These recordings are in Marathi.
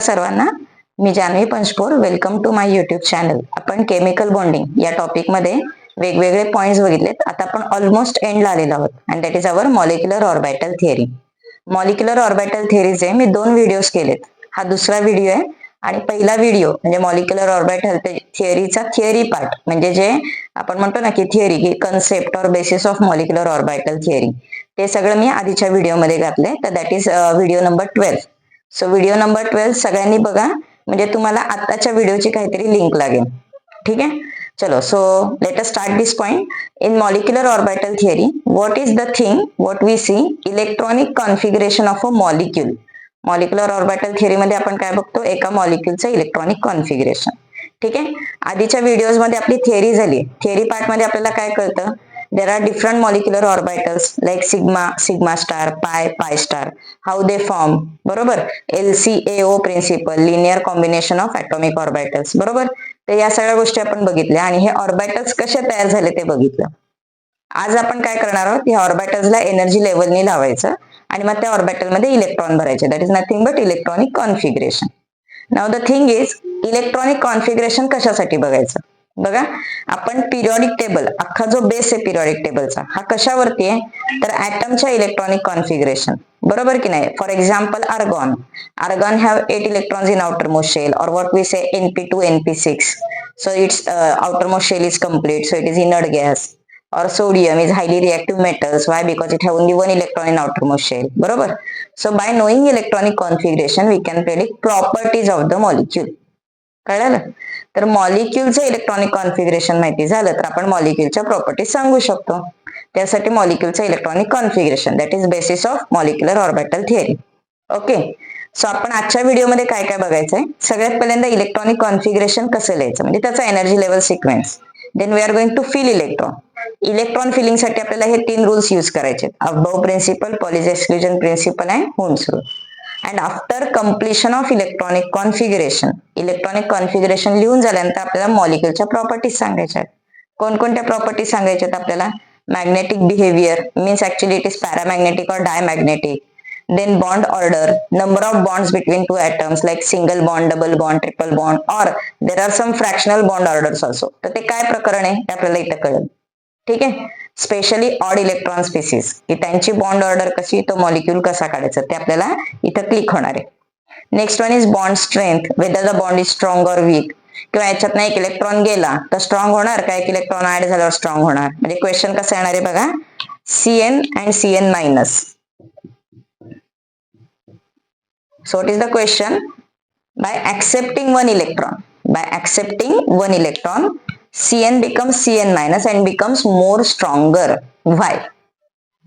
सर्वांना, मी Janhavi Panchpor. Welcome to my YouTube channel. आपण केमिकल बॉन्डिंग या टॉपिक मध्ये वेगवेगळे पॉइंट्स बघितलेत. आता आपण ऑलमोस्ट एंडला आलेलो आहोत and that is our molecular orbital theory. Molecular orbital थिअरीचे मी 2 व्हिडिओज केलेत. हा दुसरा व्हिडिओ आहे आणि पहिला व्हिडिओ म्हणजे मॉलिक्युलर ऑर्बिटल थिअरीचा थिअरी पार्ट, म्हणजे जे आपण म्हणतो ना की थिअरी की concept or basis of molecular orbital theory, ते सगळं मी आधीच्या व्हिडिओमध्ये घातले. तर that is video number 12. So video number 12 सगळ्यांनी बघा, म्हणजे तुम्हाला आताच्या व्हिडिओची काहीतरी लिंक लागेल. ठीक आहे, चलो. So let us start this point. In molecular orbital theory, what is the thing what we see electronic configuration of a molecule. Molecular orbital theory मध्ये आपण काय बघतो? एका मॉलिक्यूलचं इलेक्ट्रॉनिक कॉन्फिगरेशन. ठीक आहे, आधीच्या व्हिडिओज मध्ये आपली थिअरी झाली. थिअरी पार्ट मध्ये आपल्याला काय कळतं? There are different molecular orbitals like sigma, sigma star, pi star. How they form? बरोबर. LCAO principle, linear combination of atomic orbitals. बरोबर. तर या सगळ्या गोष्टी आपण बघितल्या आणि हे ऑर्बिटल्स कसे तयार झाले ते बघितलं. आज आपण काय करणार आहोत? या ऑर्बिटल्सला एनर्जी लेवलनी लावायचं आणि मग त्या ऑर्बिटल मध्ये इलेक्ट्रॉन भरायचे. That is nothing but electronic configuration. Now the thing is, electronic configuration कशासाठी बघायचं? बघा, आपण पिरियॉडिक टेबल, अख्खा जो बेस आहे पिरियॉडिक टेबलचा, हा कशावरती आहे? तर ॲटमच्या इलेक्ट्रॉनिक कॉन्फिगरेशन. बरोबर की नाही? For example argon. Argon have 8 electrons in outermost shell, or what we say np2 np6. So its outermost shell is complete, so it is inert gas. Or sodium is highly reactive metals. Why? Because it have only 1 electron in outermost shell. बरोबर. So by knowing electronic configuration we can predict properties of the molecule. कळलं? तर मॉलिक्यूलचं इलेक्ट्रॉनिक कॉन्फिगरेशन माहिती झालं तर आपण मॉलिक्यूलच्या प्रॉपर्टीज सांगू शकतो. त्यासाठी मॉलिक्यूलचं electronic configuration, that is basis of molecular orbital theory. Okay, so आपण आजच्या व्हिडिओमध्ये काय काय बघायचंय? सगळ्यात पहिल्यांदा इलेक्ट्रॉनिक कॉन्फिगरेशन कसं लिहायचं, म्हणजे त्याचा energy level sequence. Then we are going to fill electron. Electron filling साठी आपल्याला हे 3 रूल्स यूज करायचे: aufbau principle, Pauli's exclusion principle and Hund's rule. And after completion of electronic configuration, electronic configuration लिहून झाल्यानंतर आपल्याला मॉलिक्यूलच्या प्रॉपर्टीज सांगायच्या आहेत. कोणकोणत्या प्रॉपर्टीज सांगायच्या आहेत आपल्याला? Magnetic behaviour, means actually it is paramagnetic और diamagnetic. Then bond order, number of bonds between two atoms like single bond, double bond, triple bond, or there are some fractional bond orders also. तर ते काय प्रकरण आहे ते आपल्याला इथं कळेल. ठीक आहे, स्पेशली ऑड इलेक्ट्रॉन स्पीसीज, की त्यांची बॉन्ड ऑर्डर कशी, तो मॉलिक्यूल कसा काढायचा ते आपल्याला इथं क्लिक होणार आहे. Next one is bond strength, whether the bond is strong और वीक. किंवा याच्यातनं एक इलेक्ट्रॉन गेला तर स्ट्रॉंग होणार का, एक इलेक्ट्रॉन ऍड झाल्यावर स्ट्रॉंग होणार. म्हणजे क्वेश्चन कसं येणार आहे बघा, Cn and Cn minus. So what is the question? By accepting one electron, Cn becomes Cn minus and becomes more stronger. Why?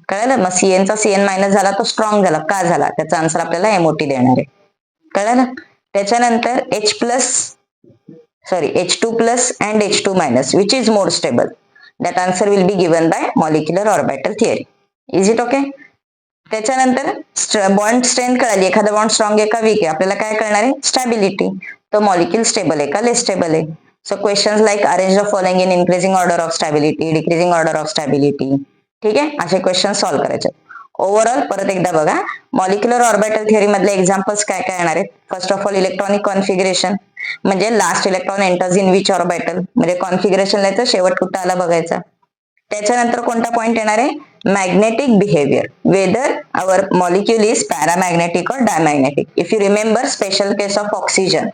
कळलं? मग Cn चा Cn मायनस झाला तो स्ट्रॉंग झाला, का झाला? त्याचा आन्सर आपल्याला MOT देणार आहे. कळलं? त्याच्यानंतर H2 plus and H2 minus, which is more stable? That answer will be given by molecular orbital theory. Is it okay? त्याच्यानंतर बॉन्ड स्ट्रेंथ कळाली, एखादा बॉन्ड स्ट्रॉंग आहे का वीक आहे, आपल्याला काय कळणार आहे? स्टॅबिलिटी, तो मॉलिक्यूल स्टेबल आहे का लेस स्टेबल आहे. So questions like arrange the following in increasing order of stability, decreasing order of stability. ठीक आहे, असे क्वेश्चन सॉल्व्ह करायचे. ओव्हरऑल परत एकदा बघा, मॉलिक्युलर ऑर्बिटल थिअरी मधले एक्झाम्पल्स काय काय येणार आहेत? First of all electronic configuration, म्हणजे last electron enters in which orbital, म्हणजे कॉन्फिगरेशन लिहायचं, शेवट कुठं आला बघायचा. त्याच्यानंतर कोणता पॉइंट येणार आहे? Magnetic behaviour, whether our molecule is paramagnetic और diamagnetic. If you remember special case of oxygen,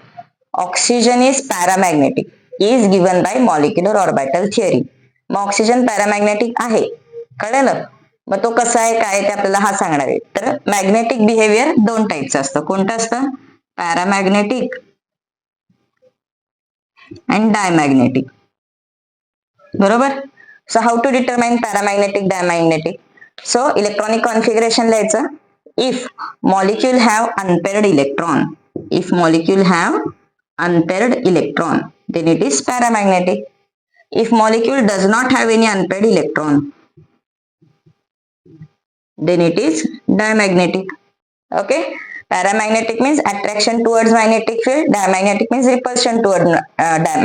oxygen is paramagnetic, is given by molecular orbital theory. मग ऑक्सिजन पॅरामॅग्नेटिक आहे, कळलं? मग तो कसा आहे काय ते आपल्याला हा सांगणार आहे. तर मॅग्नेटिक बिहेवियर 2 टाईपचं असतं. कोणतं असतं? Paramagnetic and diamagnetic. बरोबर. So how to determine paramagnetic, diamagnetic? So electronic configuration लिहायचं. If molecule have unpaired electron, then it is paramagnetic. If molecule does not have any unpaired electron, then it is diamagnetic. Okay, paramagnetic means attraction towards magnetic field, diamagnetic means repulsion toward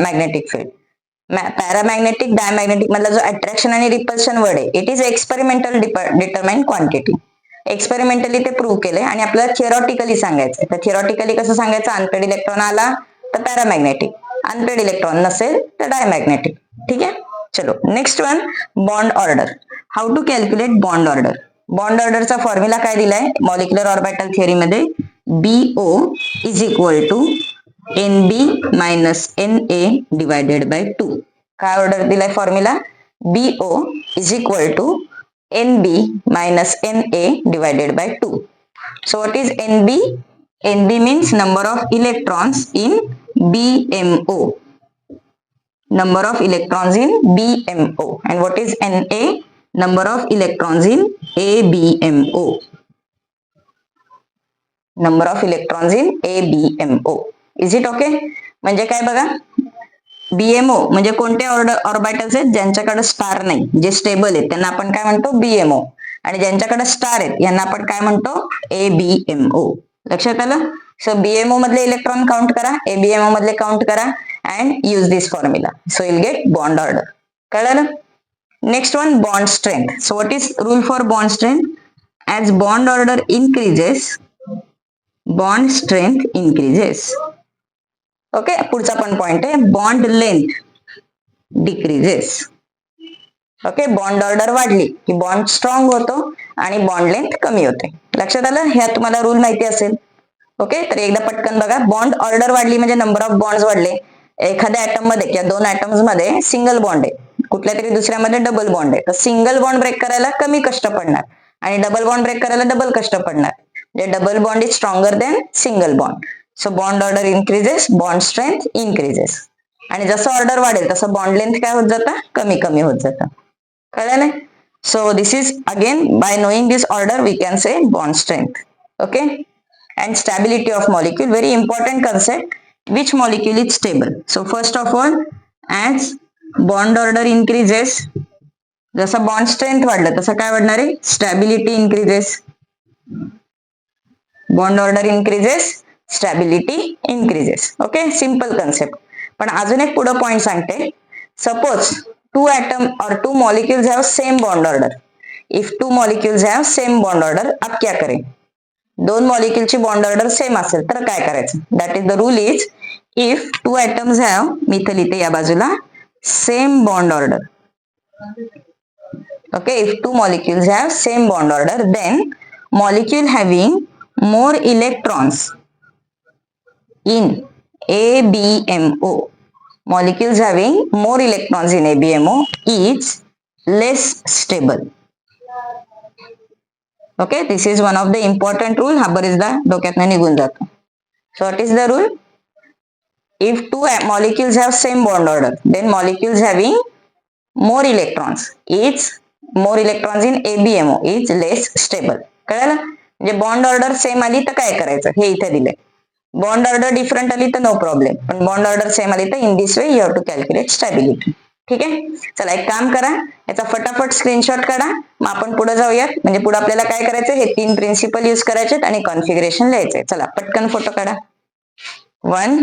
magnetic field. Paramagnetic diamagnetic मधला जो अट्रॅक्शन आणि रिपल्शन वर्ड आहे, it is experimental determined quantity. Experimentally ते प्रूव्ह केलंय आणि आपल्याला थिअरॉटिकली सांगायचंय. तर थिअरॉटिकली कसं सांगायचं, अनपेड इलेक्ट्रॉन आला तर पॅरामॅग्नेटिक, अनपेड इलेक्ट्रॉन नसेल तर डायमॅग्नेटिक. ठीक आहे, चलो next one, bond order. How to calculate bond order. Bond ऑर्डरचा फॉर्म्युला काय दिलाय मॉलिक्युलर ऑर्बिटल थिअरी मध्ये, BO is equal to NB minus NA divided by 2. काय ऑर्डर दिलाय formula, BO is equal to NB minus NA divided by 2. So what is NB? NB means number of electrons in BMO. Number of electrons in BMO. And what is NA? Number of electrons in ABMO. Number of electrons in ABMO. Is it okay? म्हणजे काय बघा, बीएमओ म्हणजे कोणते ऑर्बिटल्स आहेत ज्यांच्याकडे स्टार नाही, जे स्टेबल आहेत त्यांना आपण काय म्हणतो बीएमओ, आणि ज्यांच्याकडे स्टार आहेत यांना आपण काय म्हणतो एबीएमओ. लक्षात आलं. सो बीएमओ मधले इलेक्ट्रॉन काउंट करा, एबीएमओ मधले काउंट करा and use this formula. So will get bond order. कळलं. Next one, bond strength. So what is rule for bond strength, as bond order increases bond strength increases. Okay, पुढचा पण पॉइंट आहे, bond length decreases. Okay, bond order वाढली की बॉन्ड स्ट्रॉंग होतो आणि बॉन्ड लेंथ कमी होते. लक्षात आलं, ह्या तुम्हाला रूल माहिती असेल. ओके, तर एकदा पटकन बघा, बॉन्ड ऑर्डर वाढली म्हणजे नंबर ऑफ बॉन्ड्स वाढले. एखाद्या ऍटम मध्ये किंवा दोन ऍटम्स मध्ये सिंगल बॉन्ड आहे, कुठल्या तरी दुसऱ्यामध्ये डबल बॉन्ड आहे, तर सिंगल बॉन्ड ब्रेक करायला कमी कष्ट पडणार आणि डबल बॉन्ड ब्रेक करायला डबल कष्ट पडणार. म्हणजे double bond is stronger than single bond. So bond order increases, bond strength increases. आणि जसं ऑर्डर वाढेल तसं बॉन्ड लेंथ काय होत जातं, कमी कमी होत जातं. कळलं नाही. So this is again by knowing this order we can say bond strength. Okay, and stability of molecule, very important concept. Which molecule is stable. So first of all, as bond order increases, जसं बॉन्ड स्ट्रेंथ वाढलं तसं काय वाढणार आहे, stability increases. Bond order increases, stability increases. Okay, simple concept. पण अजून एक पुढे पॉइंट सांगते. सपोज टू ॲटम और two molecules have same bond order. If two molecules have same bond order, अब क्या करें. दोन मॉलिक्यूलची बॉन्ड ऑर्डर सेम असेल तर काय करायचं. That is the rule is, if two atoms have, मी इथं लिहिते या बाजूला, same bond order. Okay, if two molecules have same bond order, then molecule having more electrons in ABMO, molecules having more electrons in ABMO is less stable. Okay, this is one of the important rule. हा बरेचदा डोक्यातनं निघून जातो. So what is the rule? If two molecules have same bond order, then molecules having more electrons in ABMO is less stable. कळलं. म्हणजे बॉन्ड ऑर्डर सेम आली तर काय करायचं, हे इथे दिले. बॉन्ड ऑर्डर डिफरंट आली तर नो प्रॉब्लेम, पण बॉन्ड ऑर्डर सेम आली तर in this way you have to calculate stability. ठीक आहे, चला एक काम करा, याचा फटाफट स्क्रीनशॉट काढा, मग आपण पुढे जाऊयात. म्हणजे पुढे आपल्याला काय करायचं, हे तीन प्रिन्सिपल यूज करायचे आणि कॉन्फिगरेशन लिहायचे. चला पटकन फोटो काढा. 1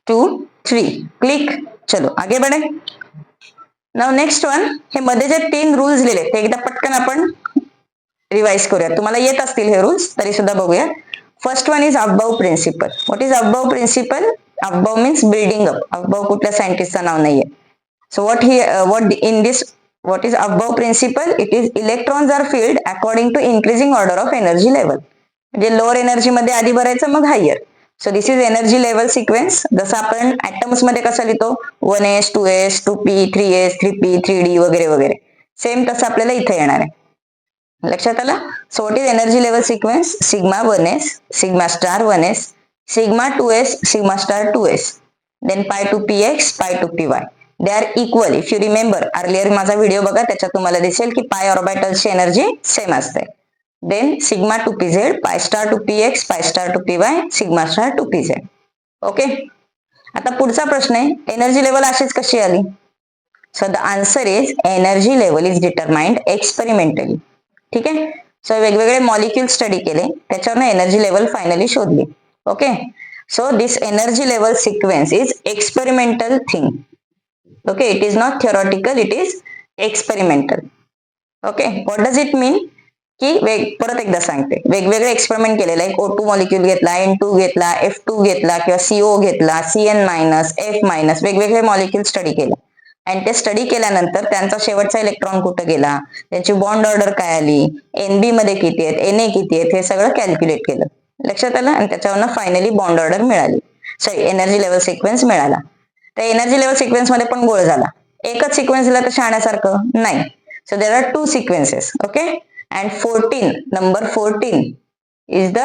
2 3 क्लिक. चलो आगे बढ़े. नाउ नेक्स्ट वन, हे मध्ये जे तीन रूल्स लिहिले ते एकदा पटकन आपण रिवाइज करूया. तुम्हाला येत असतील हे रूल्स, तरी सुद्धा बघूया. First one is aufbau principle. What is aufbau principle. Aufbau means building up. Aufbau कुठल्या सायंटिस्टचं नाव नाहीये. So what is above principle? It is electrons are filled according to increasing order of energy level. म्हणजे लोअर एनर्जी मध्ये आधी भरायचं मग higher. So this is energy level sequence. जसं आपण ऍटम्स मध्ये कसं लिहितो 1s 2s 2p 3s 3p 3d वगैरे वगैरे, सेम तसं आपल्याला इथे येणार आहे. लक्षात आलं. So what is energy level sequence. Sigma 1s, sigma star 1s, sigma 2s, sigma star 2s, then pi two px, pi two py. They are equal. If you remember earlier माझा व्हिडिओ बघा, त्याच्यात तुम्हाला दिसेल की पाय ऑर्बिटल्सची एनर्जी सेम असते. Then sigma two pz, pi star two px, pi star two py, sigma star two pz. Okay, आता पुढचा प्रश्न आहे, एनर्जी लेवल अशीच कशी आली. So the answer is energy level is determined experimentally. ठीक आहे. सो वेगवेगळे मॉलिक्यूल स्टडी केले, त्याच्यावरनं एनर्जी लेवल फायनली शोधली. Okay, so this energy level sequence is experimental thing. Okay, it is not theoretical, it is experimental. Okay, what does it mean? की परत एकदा सांगते, वेगवेगळे एक्सपेरिमेंट केले, लाईक O2 मॉलिक्यूल घेतला, N2 घेतला, F2 घेतला किंवा CO घेतला, CN-F- वेगवेगळे मॉलिक्यूल स्टडी केले आणि ते स्टडी केल्यानंतर त्यांचा शेवटचा इलेक्ट्रॉन कुठं गेला, त्यांची बॉन्ड ऑर्डर काय आली, NB मध्ये किती आहेत, Na किती आहेत, हे सगळं कॅल्क्युलेट केलं. लक्षात आलं. आणि त्याच्यावरनं फायनली बॉन्ड ऑर्डर मिळाली, सॉरी एनर्जी लेवल सिक्वेन्स मिळाला. त्या एनर्जी लेवल सिक्वेन्स मध्ये पण गोळ झाला. एकच सिक्वेन्स दिला तर शहाण्यासारखं नाही. So there are 2 sequences. Okay. And 14 number 14 is the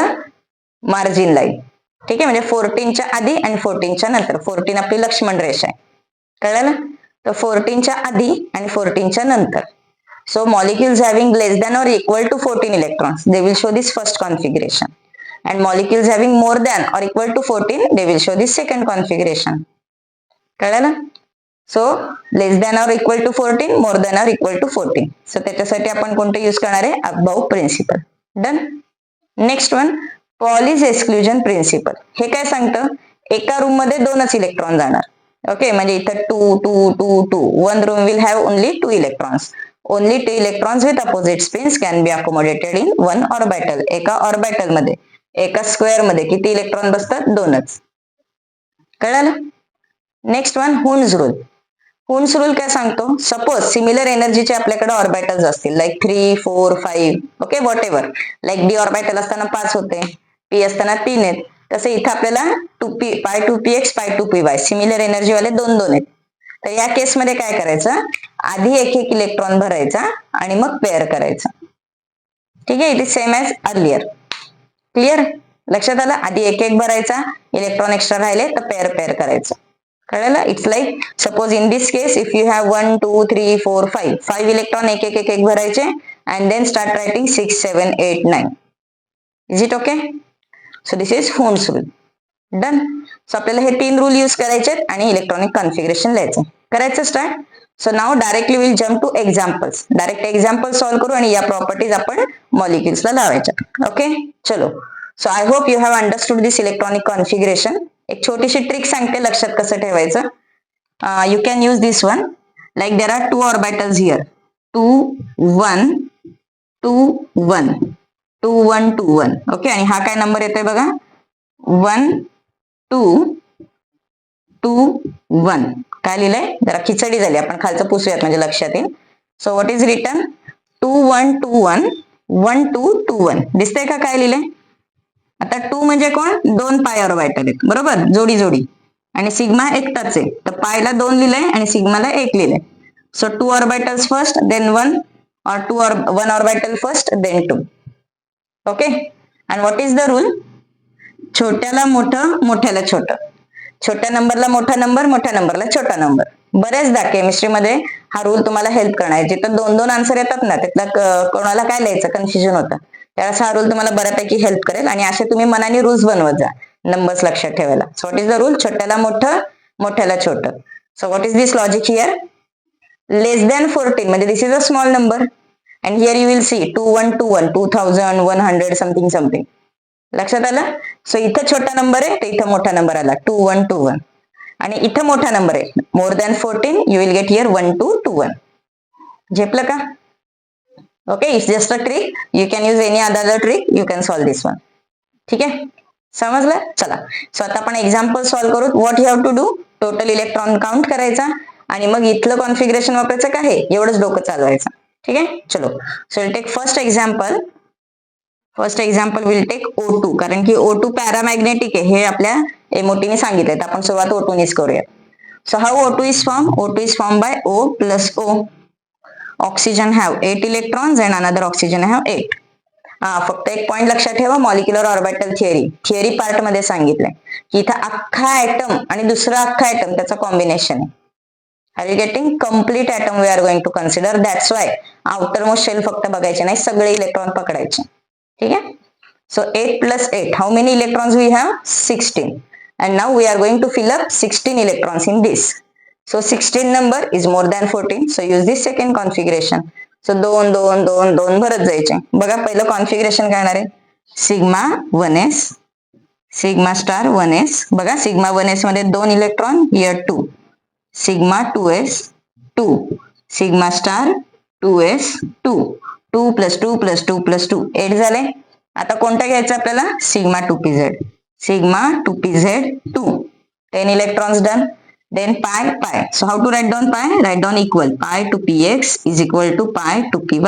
margin line. ठीक आहे. म्हणजे 14च्या आधी आणि 14च्या नंतर. 14 आपली लक्ष्मण रेषा आहे. कळलं ना. तर 14च्या आधी आणि 14च्या नंतर. So molecules having less than or equal to 14 electrons, they will show this first configuration. And molecules having more than or equal to 14, they will show this second configuration. कळलं ना. So less than or equal to 14, more than or equal to 14. So त्याच्यासाठी आपण कोणतं यूज करणार आहे, aufbau principle. Done. Next one, Pauli's exclusion principle. हे काय सांगतं, एका रूम मध्ये 2च इलेक्ट्रॉन जाणार. ओके. म्हणजे इथं 2 2 2 2, one room will have only 2 electrons. Only 2 electrons with opposite spins can be accommodated in one orbital. एका ऑर्बिटल मध्ये, एका स्क्वेअर मध्ये किती इलेक्ट्रॉन बसतात, 2च. कळलं. Next one, Hund's rule. Hund's rule काय सांगतो, सपोज सिमिलर एनर्जीचे आपल्याकडे ऑर्बिटल्स असतील, like 3 4 5, okay, whatever. Like D orbital असताना 5 होते, पी असताना 3 आहेत. तसं इथं आपल्याला 2p, π2px, π2py similar energy वाले 2 2 आहेत. तर या केसमध्ये काय करायचं, आधी एक एक इलेक्ट्रॉन भरायचा आणि मग पेअर करायचा. ठीक आहे. It is same as earlier. Clear. लक्षात आलं. आधी एक एक भरायचा, इलेक्ट्रॉन एक्स्ट्रा राहिले तर पेअर पेअर करायचं. कळलं. It's like suppose in this case if you have 1 2 3 4 5, 5 electron एक एक एक एक भरायचे and then start writing 6 7 8 9. Is it okay. So this is Hund's rule. Done. So आपल्याला हे 3 रूल यूज करायचे आणि इलेक्ट्रॉनिक कॉन्फिगरेशन लिहायचं. करायचं start. So now directly will jump to examples. Direct example solve करू आणि या प्रॉपर्टीज आपण मॉलिक्युल्सला लावायच्या. ओके. चलो. So I hope you have understood this electronic configuration. एक छोटीशी ट्रिक सांगते, लक्षात कसं ठेवायचं. You can use this one. Like there are 2 orbitals here, 2 1 2 1 2 1 2 1. Okay. आणि हा काय नंबर येतोय बघा, 1 2 2 1. काय लिहिलंय, जरा खिचडी झाली, आपण खालचं पुसूयात म्हणजे लक्षात येईल. So what is written, 2 1 2 1 1 2 2 1. दिसतंय का काय लिहिलंय. आता 2 म्हणजे कोण, 2 पाय ऑर्बिटल आहेत, बरोबर, जोडी जोडी. आणि सिग्मा एकटाच आहे, तर पायला 2 लिहिलंय आणि सिग्माला 1 लिहिलंय. So 2 orbitals first, then 1, or 1 orbital first, then 2. Okay. And what is the rule, छोट्याला मोठं, मोठ्याला छोटं. छोट्या नंबरला मोठा नंबर, मोठ्या नंबरला छोटा नंबर. बरेचदा केमिस्ट्रीमध्ये हा रूल तुम्हाला हेल्प करणार आहे. जिथं 2 2 आन्सर येतात ना, त्यातला कोणाला काय लिहायचं कन्फ्युजन होतं, त्यावेळेस हा रूल तुम्हाला बऱ्यापैकी हेल्प करेल. आणि असे तुम्ही मनाने रूल्स बनवत जा नंबर्स लक्षात ठेवायला. So what is the rule, छोट्याला मोठं, मोठ्याला छोटं. So what is this logic here, less than 14 म्हणजे this is a small number. And here you will see 2 1 2 1, 2000 100 something something. लक्षात आलं. सो इथं छोटा नंबर आहे, तर इथं मोठा नंबर आला 2 1 2 1. आणि इथं मोठा नंबर आहे, more than 14, you will get here 1 2 2 1. झेपलं का. Okay. It's just a trick, you can use any other trick, you can solve this one. ठीक आहे. समजलं. चला. सो आता आपण एक्झाम्पल सॉल्व्ह करू. What you have to do, total electron count करायचा आणि मग इथलं कॉन्फिगरेशन वापरायचं का, हे एवढंच डोकं चालवायचं. ठीक आहे. चलो. So will take first example. First example will take O2, कारण की O2 पॅरामॅग्नेटिक आहे, हे आपल्या एमओटीने सांगितलंय, तर आपण सुरुवात O2 नेच करूया. So how O2 is form, O2 is form by O plus O. Oxygen have 8 electrons and another oxygen have 8. फक्त एक पॉइंट लक्षात ठेवा, मॉलिक्युलर ऑर्बिटल थिअरी पार्ट मध्ये सांगितलंय की इथं अख्खा ऍटम आणि दुसरा अख्खा ऍटम त्याचं कॉम्बिनेशन आहे. Are you getting, complete atom we are going to consider. That's why outermost shell फक्त बघायचे नाही, सगळे इलेक्ट्रॉन पकडायचे. ठीक आहे. So 8 plus 8, how many electrons we have, 16. And now we are going to fill up 16 electrons in this. So 16 number is more than 14, so use this second configuration. So 2 2 2 2 भरत जायचे. बघा पहिलं कॉन्फिगरेशन काय येणार आहे, sigma 1s, sigma star 1s. बघा सिग्मा 1s मध्ये 2 electron, here 2. Sigma 2s 2, sigma star 2s 2, 2 plus 2 plus 2 plus 2 8 झाले. आता कोणता घ्यायचा आपल्याला? Sigma 2pz. Sigma 2pz 2. 10 electrons done. Then pi. So how to write down pi? Write down equal. Pi to px is equal to pi to py.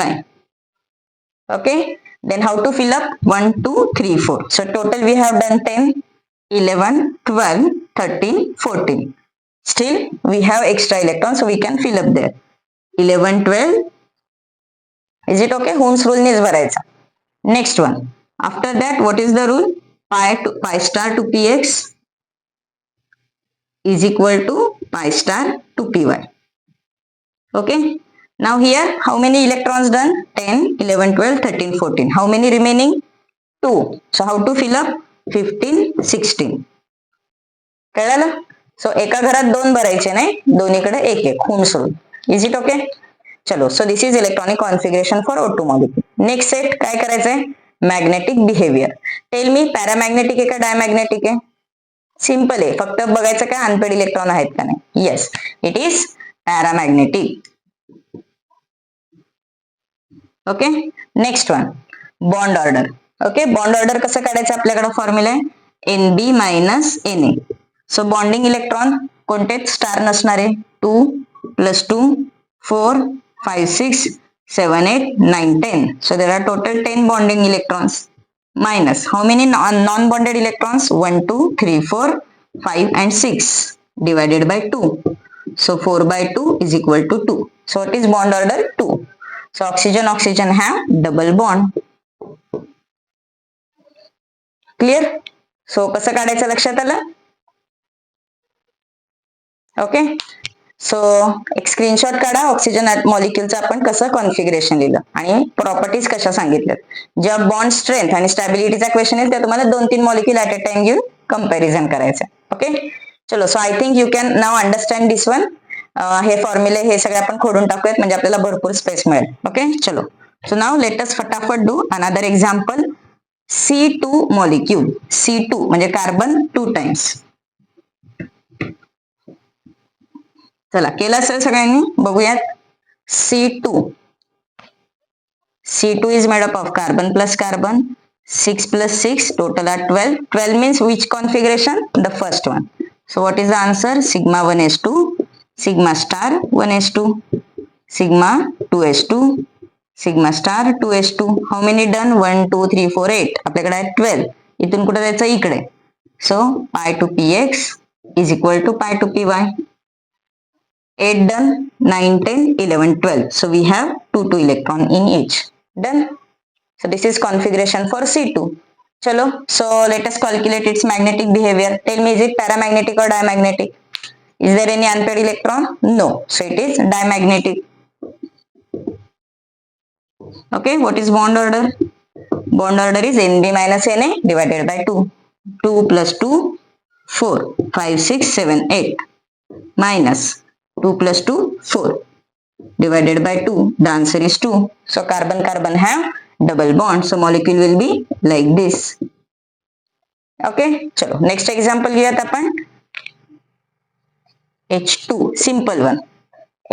Okay. Then how to fill up? 1, 2, 3, 4. So total we have done 10, 11, 12, 13, 14. Still we have extra electrons, so we can fill up there. 11, 12. Is it okay? Ohm's rule needs भरायचा. Next one. After that, what is the rule? Pi star to px is equal to pi star to py. Okay. Now here, how many electrons done? 10, 11, 12, 13, 14. How many remaining? 2. So how to fill up? 15, 16. कळलं? So एका घरात 2 भरायचे नाही, दोन्हीकडे एक एक. Ohm's rule. Is it okay? चलो. So this is electronic configuration for O2 molecule. Next set काय करायचंय? Magnetic behaviour. Tell me, paramagnetic आहे का डायमॅग्नेटिक आहे? सिंपल आहे, फक्त बघायचं काय अनपेड इलेक्ट्रॉन आहेत का नाही. Yes, it is paramagnetic. Okay. Next one, bond order. Okay, bond order कसं काढायचं? आपल्याकडे फॉर्म्युला आहे NB minus NA. So bonding electron कोणते? स्टार नसणारे. 2 plus 2 4 5 6 7 8 9 10. So there are total 10 bonding electrons. Minus how many non-bonded electrons? 1, 2, 3, 4, 5 and 6 divided by 2. So 4 by 2 is equal to 2. So what is bond order? 2. So oxygen have double bond. Clear? So कसं काढायचं लक्षात आलं? ओके. सो एक स्क्रीनशॉट काढा. ऑक्सिजन मॉलिक्युलचं आपण कसं कॉन्फिगरेशन लिहिलं आणि प्रॉपर्टीज कशा सांगितल्यात. जेव्हा बॉन्ड स्ट्रेंथ आणि स्टॅबिलिटीचा क्वेश्चन येईल तेव्हा तुम्हाला 2-3 मॉलिक्युल ऍट अ टाइम घेऊन कंपॅरिझन करायचं. ओके. चलो. So I think you can now understand this one. हे फॉर्म्युले हे सगळे आपण खोडून टाकूयात म्हणजे आपल्याला भरपूर स्पेस मिळेल. ओके. चलो. सो नाव लेट अस फटाफट do another example. C2 molecule. C2 म्हणजे कार्बन 2 टाइम्स. चला, केलं असेल सगळ्यांनी? बघूयात. C2 is made up of carbon plus carbon. 6 plus 6 total are 12. 12 means which configuration? The first one. So what is the answer? Sigma 1s2, sigma star 1s2, sigma 2s2, sigma star 2s2. How many done? 1 2 3 4 8. आपल्याकडे आहे 12. इथून कुठे जायचं? इकडे. So pi to px is equal to pi to py. 8 done, 9, 10, 11, 12. So we have 2 electron in each. Done. So this is configuration for C2. Chalo. So let us calculate its magnetic behavior. Tell me, is it paramagnetic or diamagnetic? Is there any unpaired electron? No. So it is diamagnetic. Okay. What is bond order? Bond order is NB minus NA divided by 2. 2 plus 2, 4, 5, 6, 7, 8 minus 2 plus 2, 4 divided by 2. The answer is 2. So carbon have double bond. So molecule will be like this. Okay. चलो, next example घेऊयात आपण. H2, simple one.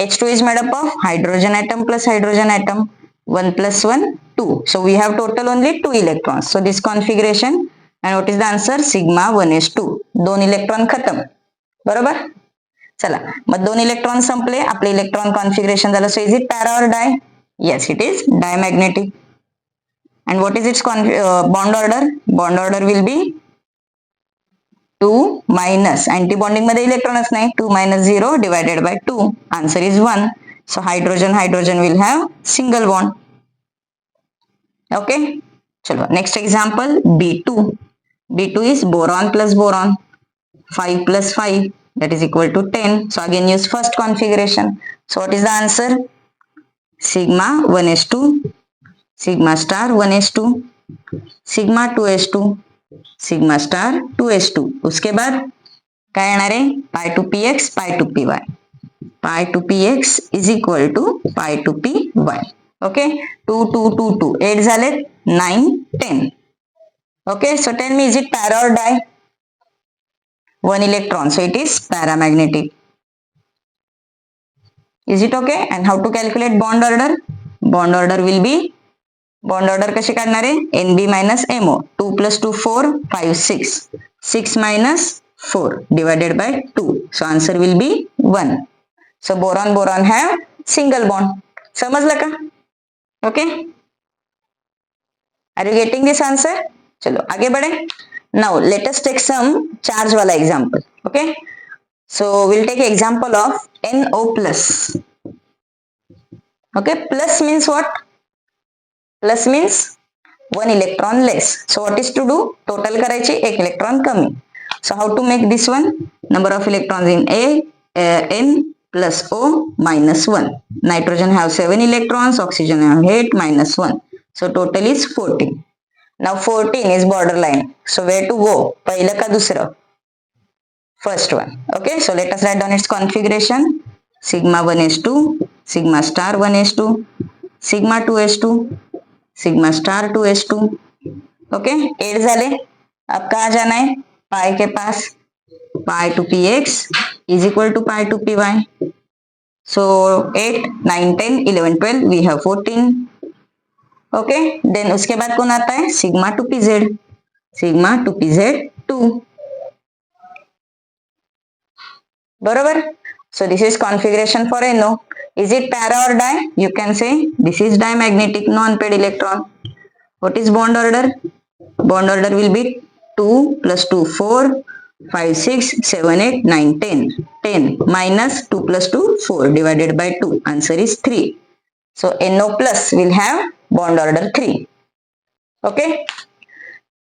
H2 is made up of hydrogen atom plus hydrogen atom. 1 plus 1, 2. So we have total only 2 electrons. So this configuration, and what is the answer? Sigma 1s2. 2 electron खतम. बरोबर? चला, मग 2 इलेक्ट्रॉन संपले, आपले इलेक्ट्रॉन कॉन्फिगरेशन झालं. So is it para or dia? Yes, it is diamagnetic. And what is its bond order? Bond order will be 2 minus, anti bonding मध्ये इलेक्ट्रॉनच नाही. 2 minus 0 divided by 2. Answer is 1. So hydrogen will have single bond. Okay. चलो, next example B2. B2 is boron plus boron. 5 plus 5. That is equal to 10. So again use first configuration. So what is the answer? Sigma 1s2, sigma star 1s2, sigma 2s2, sigma star 2s2. उसके बाद काय येणार आहे? pi to px, pi to py. Pi to px is equal to pi to py. Okay. 2 2 2 2 8 झाले, 9 10. Okay. So tell me, is it para or die? 1 electron. So it is paramagnetic. Is it okay? And how to calculate bond order? Bond order will be bond order कशी काढणार आहे? NB minus MO. 2 + 2 4 5 6. 6 minus 4 divided by 2. So answer will be 1. So boron have single bond. समजलं का? Okay. Are you getting this answer? चलो आगे बढ़े. Now let us take some charge वाला example. Okay. So we'll take example of NO plus. Okay. Plus means what? Plus means 1 electron less. So what is to do? Total करायची 1 electron कमी. So how to make this one? Number of electrons in N plus O minus 1. Nitrogen have 7 electrons, oxygen have 8 minus 1. So total is 14. Now 14 is borderline. So where to go? पहिलं का दुसरं? First one. Okay, so let us write down its configuration. Sigma 1s2, sigma star 1s2, sigma 2s2, sigma star 2s2. Okay 8 झाले. अब कहाँ जाना है? पाई के पास. Pi two px is equal to pi to py. So 8, 9, 10, 11, 12 we have 14. Okay then उसके बाद कौन आता है? Sigma two pz. Sigma two pz 2. बरोबर. So this is configuration for NO. Is it para or di? You can say this is diamagnetic non-paired electron. What is bond order? Bond order will be 2 plus 2 4 5 6 7 8 9 10. 10 minus 2 plus 2 4 divided by 2. Answer is 3. So NO plus will have bond order 3. Okay.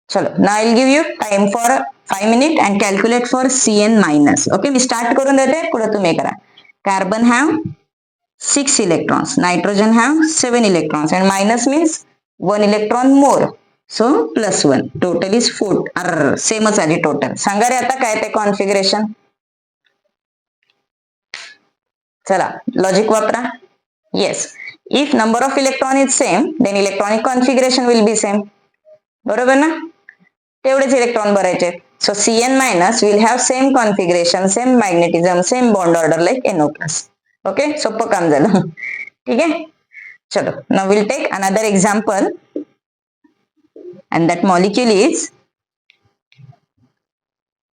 चलो now I'll give you time for 5 minutes and calculate for CN minus. Okay, me start करून देते, पुढे तुम्ही करा. Carbon have 6 electrons, nitrogen have 7 electrons, and minus means 1 electron more. So plus 1. Total is 4. सेमच आली टोटल. सांगा रे आता काय ते कॉन्फिगरेशन. चला लॉजिक वापरा. Yes, if number of electron is same then electronic configuration will be same. बरोबर ना? तेवढेच इलेक्ट्रॉन भरायचे. So CN minus will have same configuration, same magnetism, same bond order like NO plus. Okay, सोपं काम झालं. ठीक आहे. चलो now will take another example and that molecule is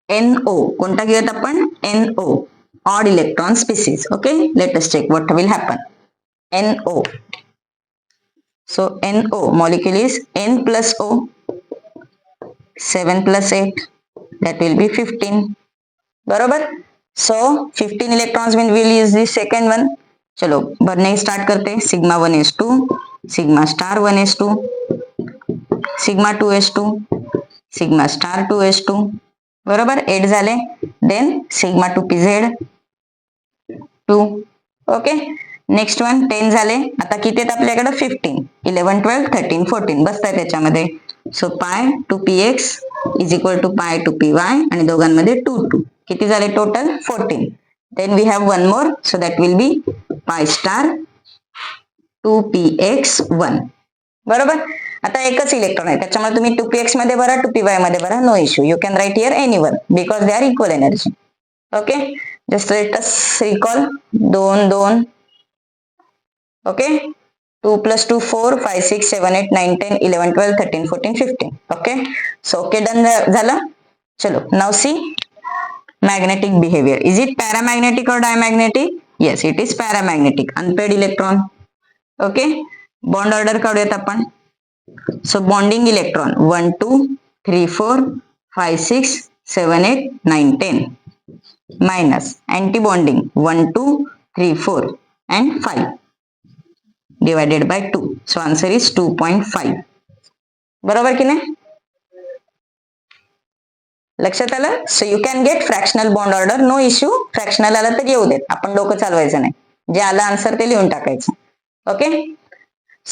NO. कोणता घेऊयात आपण? NO, odd electron species. Okay, let us check what will happen. NO. So NO molecule is N plus O. 7 plus 8, that will be 15. बरोबर. So 15 electrons when we'll use the second one. चलो भरने स्टार्ट करते. Sigma 1s2, sigma star 1s2, sigma 2s2, sigma star 2s2. बरोबर 8 झाले. Then sigma two pz 2. Okay next one 10 झाले. आता किती आहेत आपल्याकडे? 15, 11, 12, 13, 14 बसताय त्याच्यामध्ये. So pi two px is equal to pi two py आणि दोघांमध्ये 2 2. किती झाले total? 14. Then we have one more, so that will be pi star 2px1. बरोबर. आता एकच इलेक्ट्रॉन आहे त्याच्यामुळे तुम्ही 2px मध्ये भरा, 2py मध्ये भरा, no issue. You can write here anyone because they are equal energy. Okay just let us recall. 2 2. Okay 2 plus 2 4 5 6 7 8 9 10 11 12 13 14 15. Okay so okay done झालं. चलो now see magnetic behavior. Is it paramagnetic or diamagnetic? Yes, it is paramagnetic. Unpaired electron. Okay, bond order काढूयात आपण. So bonding electron 1 2 3 4 5 6 7 8 9 10 minus anti-bonding 1 2 3 4 and 5 divided by 2. So answer is 2.5. बरोबर की नाही? लक्षात आलं? So you can get fractional bond order, no issue. Fractional आलं तर येऊ देत, आपण डोकं चालवायचं नाही. जे आलं आन्सर ते लिहून टाकायचं. Okay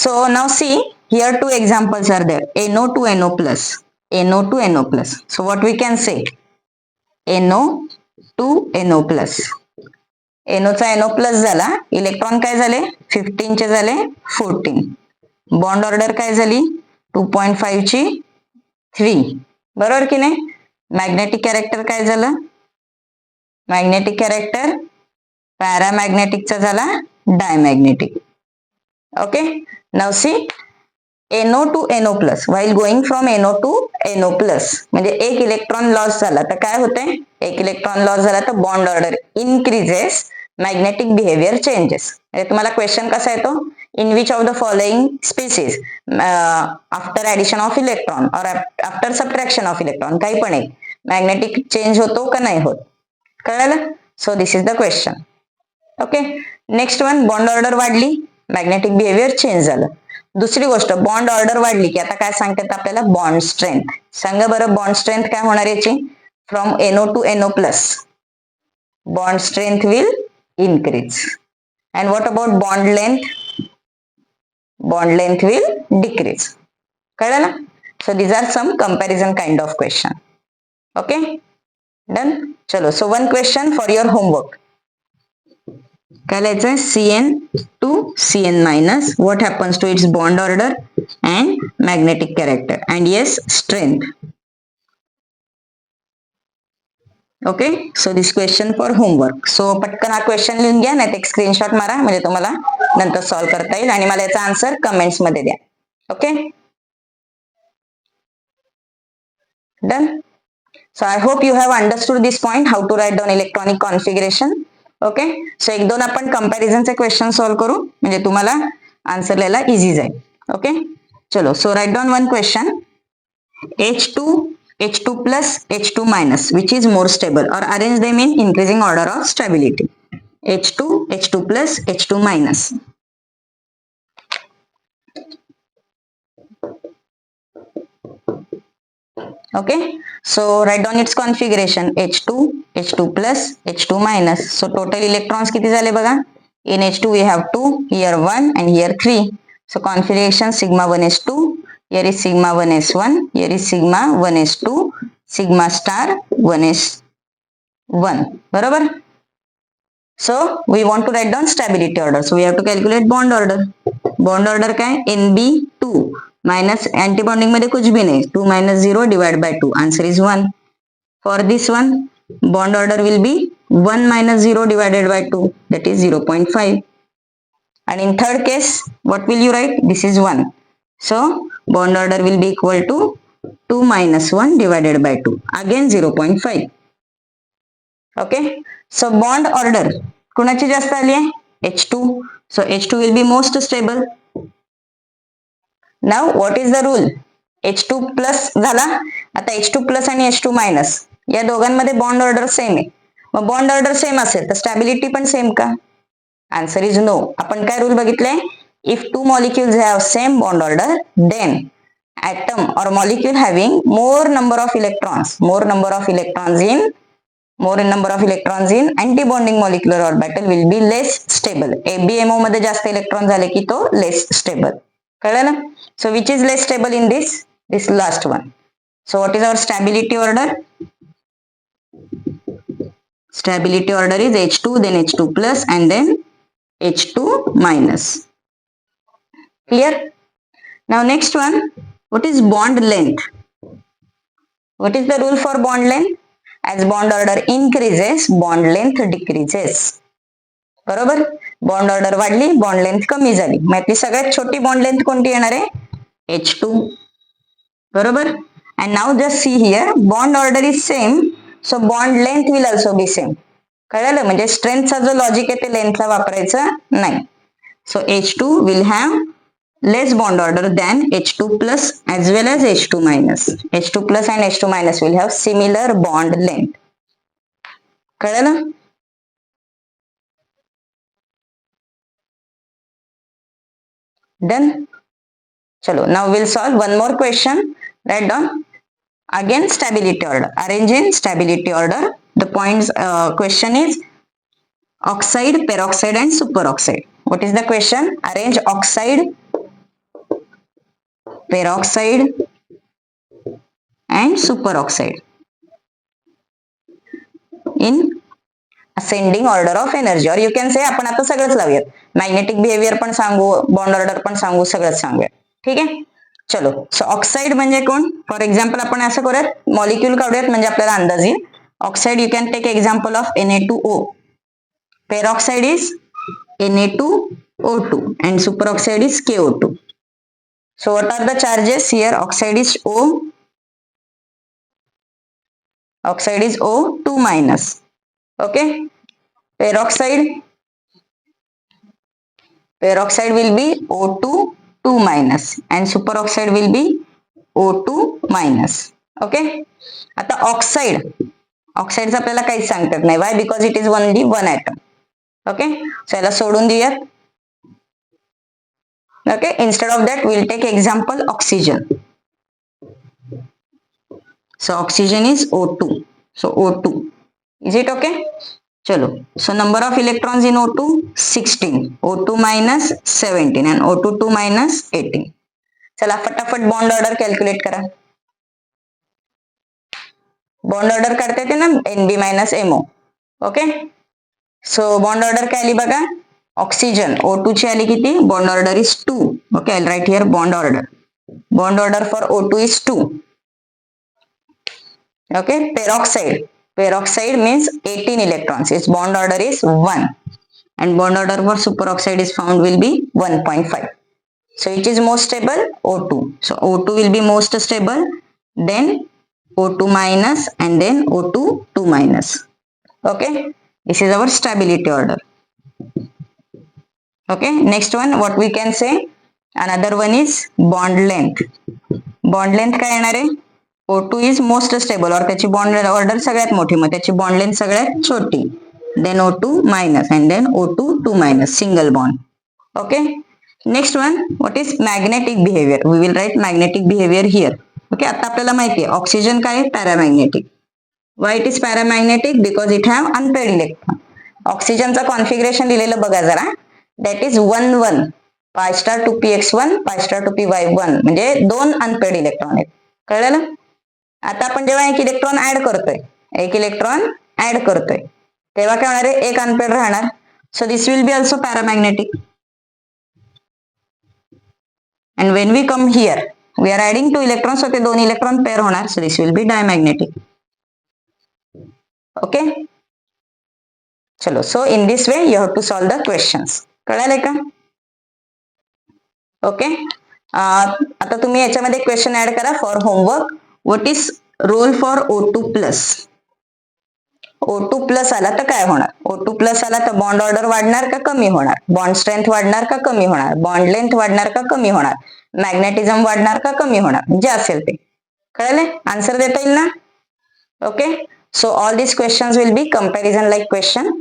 so now see here 2 examples are there. NO to NO plus, NO to NO plus. So what we can say? NO to NO plus. NO चा NO प्लस झाला. इलेक्ट्रॉन काय झाले? 15 चे झाले 14. बॉन्ड ऑर्डर काय झाली? 2.5 ची 3. बरोबर की नाही? मॅग्नेटिक कॅरेक्टर काय झालं? मॅग्नेटिक कॅरेक्टर पॅरामॅग्नेटिकचा झाला diamagnetic. Okay now see NO to NO plus while going from NO to NO plus म्हणजे एक इलेक्ट्रॉन लॉस झाला तर काय होते, एक इलेक्ट्रॉन लॉस झाला तर bond order increases, magnetic behaviour changes. म्हणजे तुम्हाला क्वेश्चन कसा येतो, in which of the following species after addition of electron और आफ्टर सबट्रॅक्शन ऑफ इलेक्ट्रॉन काही पण एक मॅग्नेटिक चेंज होतो का नाही होत, कळलं. So this is the question. Okay, next one, bond order वाढली, मॅग्नेटिक बिहेवियर चेंज झालं. दुसरी गोष्ट, बॉन्ड ऑर्डर वाढली की आता काय सांगतात आपल्याला, बॉन्ड स्ट्रेंथ. सांगा बरं बॉन्ड स्ट्रेंथ काय होणार याची, from NO to NO plus bond strength will increase. And what about bond length? Bond length will decrease. कळलं ना. So these are some comparison kind of question. Okay, done. चलो, so one question for your homework. काय लिहायचं, Cn to Cn minus, what happens to its bond order and magnetic character, and yes, strength. Okay, so this question for homework. So पटकन हा क्वेश्चन लिहून घ्या, नाही एक स्क्रीनशॉट मारा म्हणजे तुम्हाला नंतर सॉल्व्ह करता येईल आणि मला याचा आन्सर कमेंट्स मध्ये द्या. Okay, done. So I hope you have understood this point, how to write down electronic configuration. Okay, so एक दोन आपण कंपॅरिझनचे क्वेश्चन सॉल्व्ह करू म्हणजे तुम्हाला आन्सर लिहायला इझी जाईल. ओके, चलो, so write down one question. H2 plus H2 minus, which is more stable, or arrange them in increasing order of stability. H2 plus H2 minus. Okay, so write down its configuration, H2 plus H2 minus. So total electrons किती झाले बघा, in H2 we have 2, here 1 and here 3. So configuration sigma 1s2, here is sigma 1s1, here is sigma 1s2, sigma star 1s1. बरोबर. So we want to write down stability order, so we have to calculate bond order. Bond order काय, NB2 minus antibonding मध्ये कुछ भी नाही, 2 minus 0 divided by 2, answer is 1. For this one, bond order will be 1 minus 0 divided by 2, that is 0.5. And in third case, what will you write, this is 1. So bond order will be equal to 2 minus 1 divided by 2, again 0.5. Okay, so bond order कुणाची जास्त आली आहे, H2. So H2 will be most stable. Now what is the rule, H2 plus झाला, आता H2 plus आणि H2 minus या दोघांमध्ये बॉन्ड ऑर्डर सेम आहे. मग बॉन्ड ऑर्डर सेम असेल तर स्टॅबिलिटी पण सेम का, आन्सर इज नो. आपण काय रूल बघितलंय, if two molecules have same bond order, then atom or molecule having more number of electrons in antibonding molecular orbital will be less stable. ABMO मध्ये जास्त इलेक्ट्रॉन झाले की तो less stable. कळलं ना. So which is less stable in this last one. So what is our stability order? Stability order is H2, then H2 plus, and then H2 minus. Clear? Now next one, what is bond length? What is the rule for bond length? As bond order increases, bond length decreases. बरोबर, बॉन्ड ऑर्डर वाढली, बॉन्ड लेंथ कमी झाली, मग ती सगळ्यात छोटी बॉन्ड लेंथ कोणती येणार आहे, H2. बरोबर. And now just see here, bond order is same, so bond length will also be same. कळलं, म्हणजे स्ट्रेंथचा जो लॉजिक आहे ते लेंथला वापरायचं नाही. So H2 will have less bond order than H2 plus as well as H2 minus. H2 plus and H2 minus will have similar bond length. कळलं. Done. Chalo, now we'll solve one more question. Write down again stability order. Arrange in stability order. The points question is oxide, peroxide and superoxide. What is the question? Arrange oxide, peroxide and superoxide in ascending order of energy, or you can say आपण आता सगळंच लावूयात, मॅग्नेटिक बिहेवियर पण सांगू, बॉन्ड ऑर्डर पण सांगू, सगळंच सांगूया. ठीक आहे. चलो, सो ऑक्साइड म्हणजे कोण, फॉर एक्झाम्पल आपण असं करूयात, मॉलिक्यूल काढूयात म्हणजे आपल्याला अंदाज येईल. Oxide you can take example of Na2O. Peroxide is Na2O2 and superoxide is KO2. So what are the charges here? Oxide is O. Oxide is O, 2 minus. Okay. Peroxide will be O2, 2 minus, and superoxide will be O2 minus. Okay. आता ऑक्साईडचं आपल्याला काहीच सांगतात नाही. Why? Because it is only one atom. Okay. So याला सोडून देऊयात. Okay, instead of that we'll take example oxygen. So oxygen is O2. So O2. Is it okay? Chalo. So number of electrons in O2 16. O2 minus 17 and O2 2 minus 18. चला फटाफट बॉन्ड ऑर्डर कॅल्क्युलेट करा. बॉन्ड ऑर्डर करता येते ना NB minus MO. Okay. So bond order काय आली बघा. ऑक्सिजन O2 ची आली किती. Bond order is 2. Okay. I'll write here bond order. Bond order for O2 is 2. Okay. Peroxide means 18 electrons. Its bond order is 1. And bond order for superoxide is found will be 1.5. So it is most stable O2. So O2 will be most stable. Then O2 minus and then O2 2 minus. Okay. This is our stability order. Okay, next one what we can say, another one is bond length. Bond length काय येणार आहे. O2 is most stable और त्याची bond order सगळ्यात मोठी, मग त्याची bond length सगळ्यात छोटी. Then O2 minus and then O2 2 minus, single bond. Okay, next one what is magnetic behavior. We will write magnetic behavior here. Okay, आता आपल्याला माहिती आहे ऑक्सिजन काय आहे. Paramagnetic. Why it is paramagnetic? Because it have unpaired electron. ऑक्सिजनचा कॉन्फिगरेशन दिलेलं बघा जरा. That is 1-1. pi star to px1, pi star to py1 म्हणजे 2 अनपेड इलेक्ट्रॉन आहेत. कळलं. आता आपण जेव्हा एक इलेक्ट्रॉन ऍड करतोय तेव्हा काय होणार आहे. एक अनपेड राहणार. So this will be also paramagnetic. And when we come here we are adding 2 electrons. ते 2 इलेक्ट्रॉन पेअर होणार. So this will be diamagnetic. Okay. चलो. So in this way you have to solve the questions. कळाले का. ओके. आता तुम्ही याच्यामध्ये क्वेश्चन ऍड करा for homework. What is rule for O2 plus. O2 plus आला तर काय होणार. O2 प्लस आला तर बॉन्ड ऑर्डर वाढणार का कमी होणार. बॉन्ड स्ट्रेंथ वाढणार का कमी होणार. बॉन्ड लेंथ वाढणार का कमी होणार. मॅग्नेटिझम वाढणार का कमी होणार. जे असेल ते. कळले. आन्सर देता येईल ना. Okay. So all this questions will be comparison like question.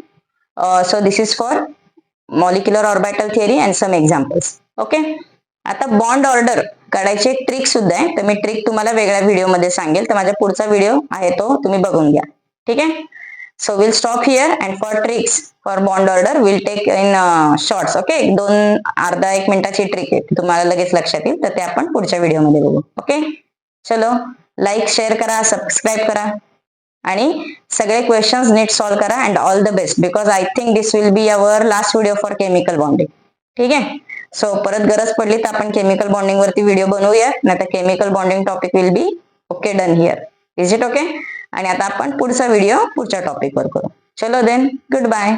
So this is for molecular orbital theory and some examples. Okay. आता बॉन्ड ऑर्डर काढायची एक ट्रिक सुद्धा आहे. तर मी ट्रिक तुम्हाला वेगळ्या व्हिडिओमध्ये सांगेल. तर माझा पुढचा व्हिडिओ आहे तो तुम्ही बघून घ्या. ठीक आहे. So will stop here and for tricks for bond order will take in shorts. Okay. अर्धा 1 मिनिटाची ट्रिक आहे तुम्हाला लगेच लक्षात येईल. तर ते आपण पुढच्या व्हिडिओमध्ये बघू. ओके. चलो लाईक शेअर करा, सबस्क्राईब करा आणि सगळे क्वेश्चन्स नीट सॉल्व करा. And all the best because I think this will be our last video for chemical bonding. ठीक आहे. सो परत गरज पडली तर आपण केमिकल बॉन्डिंग वरती व्हिडिओ बनवूया. नाही तर chemical bonding topic will be okay done here. Is it okay. आणि आता आपण पुढचा व्हिडिओ पुढच्या टॉपिक वर करू. चलो देन गुड बाय.